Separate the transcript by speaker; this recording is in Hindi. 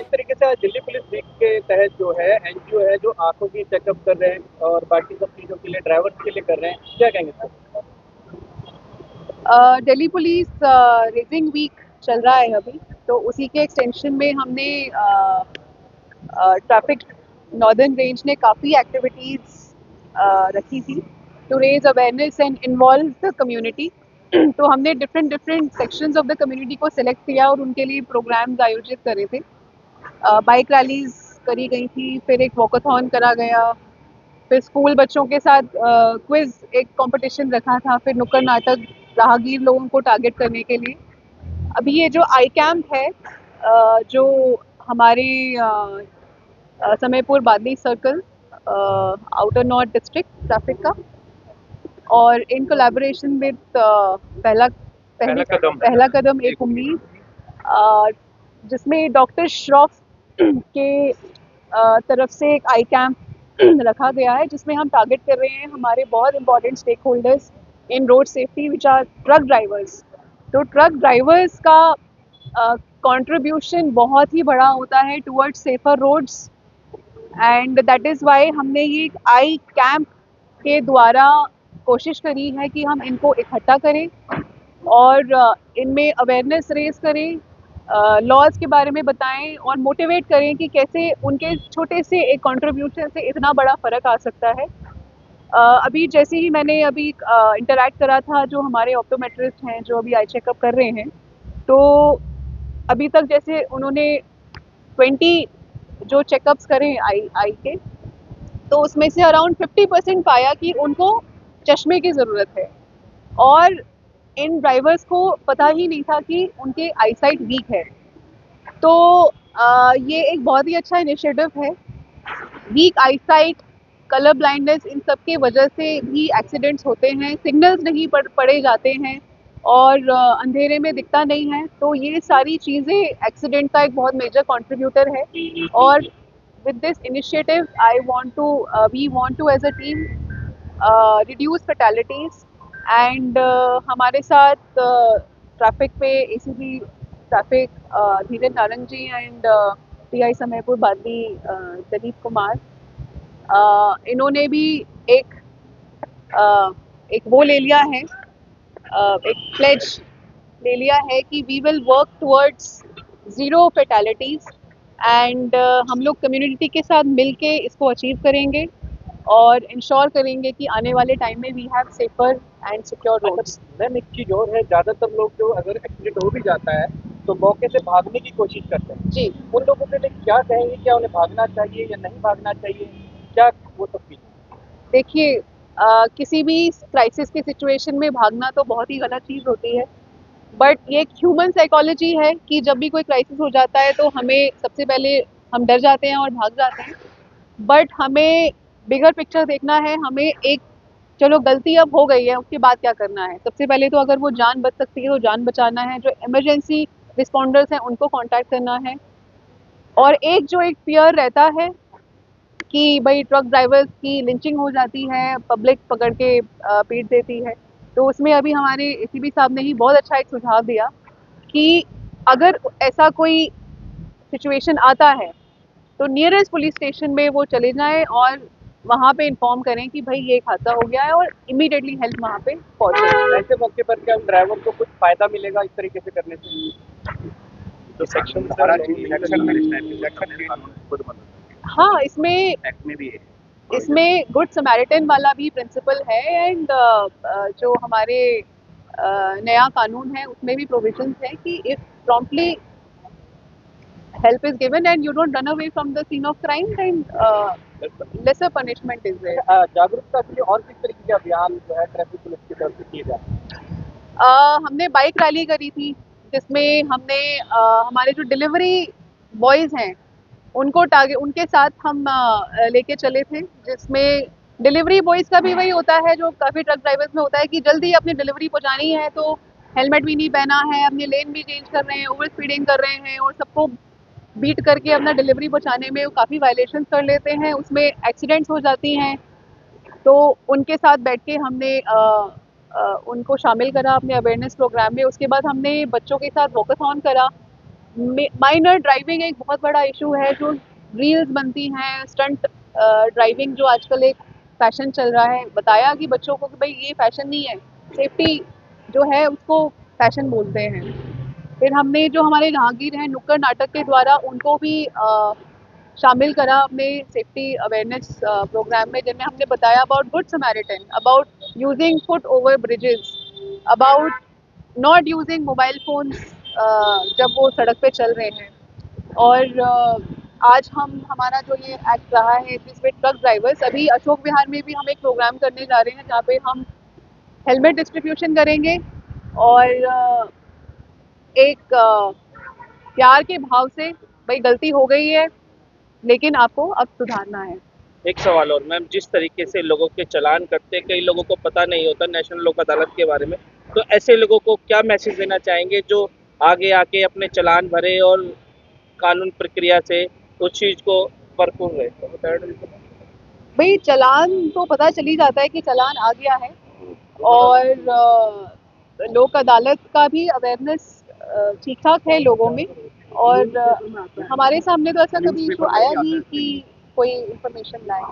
Speaker 1: तरीके से आज दिल्ली पुलिस वीक के तहत जो है एनजीओ है जो आंखों की चेकअप कर रहे हैं और बाकी सब चीज़ों के लिए ड्राइवर्स के लिए कर रहे हैं, क्या कहेंगे sir?
Speaker 2: Delhi police raising week चल रहा है अभी, तो उसी के एक्सटेंशन में हमने ट्रैफिक नॉर्दर्न रेंज ने काफ़ी एक्टिविटीज़ रखी थी to raise awareness and involve the community. तो हमने different different sections of the community को सिलेक्ट किया और उनके लिए प्रोग्राम्स आयोजित करे थे। बाइक रैलीज करी गई थी, फिर एक वॉकाथॉन करा गया, फिर स्कूल बच्चों के साथ क्विज एक कंपटीशन रखा था, फिर नुक्कड़ नाटक राहगीर लोगों को टारगेट करने के लिए। अभी ये जो आई कैंप है जो हमारे Samaypur Badli circle outer north district traffic का, और इन कोलैबोरेशन विद पहला कदम एक उम्मीद, जिसमें डॉक्टर श्रॉफ के तरफ से एक आई कैंप रखा गया है, जिसमें हम टारगेट कर रहे हैं हमारे बहुत important stakeholders in road safety which are truck drivers. तो ट्रक ड्राइवर्स का कंट्रीब्यूशन बहुत ही बड़ा होता है towards safer roads, and that is why हमने ये आई कैंप के द्वारा कोशिश करी है कि हम इनको इकट्ठा करें और इनमें अवेयरनेस रेज करें, लॉज के बारे में बताएं और मोटिवेट करें कि कैसे उनके छोटे से एक कंट्रीब्यूशन से इतना बड़ा फ़र्क आ सकता है। अभी जैसे ही मैंने अभी इंटरैक्ट करा था जो हमारे ऑप्टोमेट्रिस्ट हैं जो अभी आई चेकअप कर रहे हैं, तो अभी तक जैसे उन्होंने 20 जो चेकअप्स करें आई आई के, तो उसमें से अराउंड 50% पाया कि उनको चश्मे की ज़रूरत है, और इन ड्राइवर्स को पता ही नहीं था कि उनके आईसाइट वीक है। तो ये एक बहुत ही अच्छा इनिशिएटिव है। वीक आईसाइट, कलर ब्लाइंडनेस, इन सब के वजह से भी एक्सीडेंट्स होते हैं, सिग्नल्स नहीं पढ़े जाते हैं और अंधेरे में दिखता नहीं है, तो ये सारी चीज़ें एक्सीडेंट का एक बहुत मेजर कंट्रीब्यूटर है। और with this initiative we want to as a team reduce fatalities, and हमारे साथ ट्रैफिक पे ACP traffic Dheeraj Narang ji and PI Samaypur Badli Dalip Kumar, इन्होंने भी एक एक वो ले लिया है, एक प्लेज ले लिया है कि we will work towards zero fatalities, and हम लोग कम्युनिटी के साथ मिलके इसको अचीव करेंगे और इंश्योर करेंगे कि आने वाले टाइम में we have safer and secure roads.
Speaker 1: Ma'am एक चीज़ और है, ज़्यादातर लोग जो अगर एक्सीडेंट हो भी जाता है तो मौके से भागने की कोशिश करते हैं,
Speaker 2: जी,
Speaker 1: उन लोगों के लिए क्या कहेंगे, क्या उन्हें भागना चाहिए या नहीं भागना चाहिए, क्या वो सब चीज़?
Speaker 2: देखिए, किसी भी क्राइसिस की सिचुएशन में भागना तो बहुत ही गलत चीज़ होती है, बट ये एक ह्यूमन साइकोलॉजी है कि जब भी कोई क्राइसिस हो जाता है तो हमें सबसे पहले हम डर जाते हैं और भाग जाते हैं, बट हमें बिगर पिक्चर देखना है। हमें एक, चलो गलती अब हो गई है, उसके बाद क्या करना है? सबसे पहले तो अगर वो जान बच सकती है तो जान बचाना है, जो इमरजेंसी रिस्पॉन्डर्स हैं उनको कांटेक्ट करना है। और एक जो एक फियर रहता है कि भाई ट्रक ड्राइवर्स की लिंचिंग हो जाती है, पब्लिक पकड़ के पीट देती है, तो उसमें अभी हमारे एसीपी साहब ने ही बहुत अच्छा एक सुझाव दिया कि अगर ऐसा कोई सिचुएशन आता है तो नियरेस्ट पुलिस स्टेशन में वो चले जाएं और वहाँ पे इन्फॉर्म करें कि भाई ये एक हादसा हो गया है, और इमीडिएटली हेल्प वहाँ पे पहुँचे।
Speaker 1: ऐसे मौके पर क्या ड्राइवर को कुछ फ़ायदा मिलेगा इस तरीके से करने से? जो सेक्शन
Speaker 2: हाँ, इसमें इसमें गुड समैरिटन वाला भी प्रिंसिपल है, एंड जो हमारे नया कानून है उसमें भी प्रोविजंस है कि if promptly help is given and you don't run away from the scene of crime, then lesser punishment is there.
Speaker 1: जागरूकता के लिए और किस तरीके के अभियान जो है ट्रैफिक पुलिस की तरफ से किए जा रहे हैं?
Speaker 2: हमने बाइक रैली करी थी, जिसमें हमने हमारे जो डिलीवरी बॉयज़ हैं उनको टारगेट, उनके साथ हम लेके चले थे, जिसमें डिलीवरी बॉयज़ का भी वही होता है जो काफ़ी ट्रक ड्राइवर्स में होता है कि जल्दी अपनी डिलीवरी पहुंचानी है, तो हेलमेट भी नहीं पहना है, अपनी लेन भी चेंज कर रहे हैं, ओवर स्पीडिंग कर रहे हैं और सबको बीट करके अपना डिलीवरी पहुंचाने में वो काफ़ी वायलेशन कर लेते हैं, उसमें एक्सीडेंट्स हो जाती हैं। तो उनके साथ बैठ के हमने उनको शामिल करा अपने अवेयरनेस प्रोग्राम में। उसके बाद हमने बच्चों के साथ वॉकाथॉन करा, माइनर ड्राइविंग एक बहुत बड़ा इशू है, जो रील्स बनती हैं, स्टंट ड्राइविंग जो आजकल एक फैशन चल रहा है। बताया कि बच्चों को कि भाई ये फैशन नहीं है, सेफ्टी जो है उसको फैशन बोलते हैं। फिर हमने जो हमारे राहगीर हैं नुक्कड़ नाटक के द्वारा उनको भी शामिल करा अपने सेफ्टी अवेयरनेस प्रोग्राम में, जिनमें हमने बताया about good Samaritan, about using foot over bridges, about not using mobile phones जब वो सड़क पे चल रहे हैं। और आज हम हमारा जो ये एक्ट रहा है दिस विद ट्रक ड्राइवर्स, अभी अशोक विहार में भी हम एक प्रोग्राम करने जा रहे हैं जहाँ पे हम हेलमेट डिस्ट्रीब्यूशन करेंगे और एक प्यार के भाव से, भाई गलती हो गई है लेकिन आपको अब सुधारना है।
Speaker 1: एक सवाल और मैम, जिस तरीके से लोगों के चालान कटते, कई लोगों को पता नहीं होता नेशनल लोक अदालत के बारे में, तो ऐसे लोगों को क्या मैसेज देना चाहेंगे जो आगे आके अपने चालान भरे और कानून प्रक्रिया से उस चीज को भरपूर रहे?
Speaker 2: भाई चालान तो पता चल ही जाता है कि चालान आ गया है, और लोक अदालत का भी अवेयरनेस ठीक ठाक है लोगों में, और हमारे सामने तो ऐसा कभी इशू आया नहीं कि कोई इंफॉर्मेशन लाए।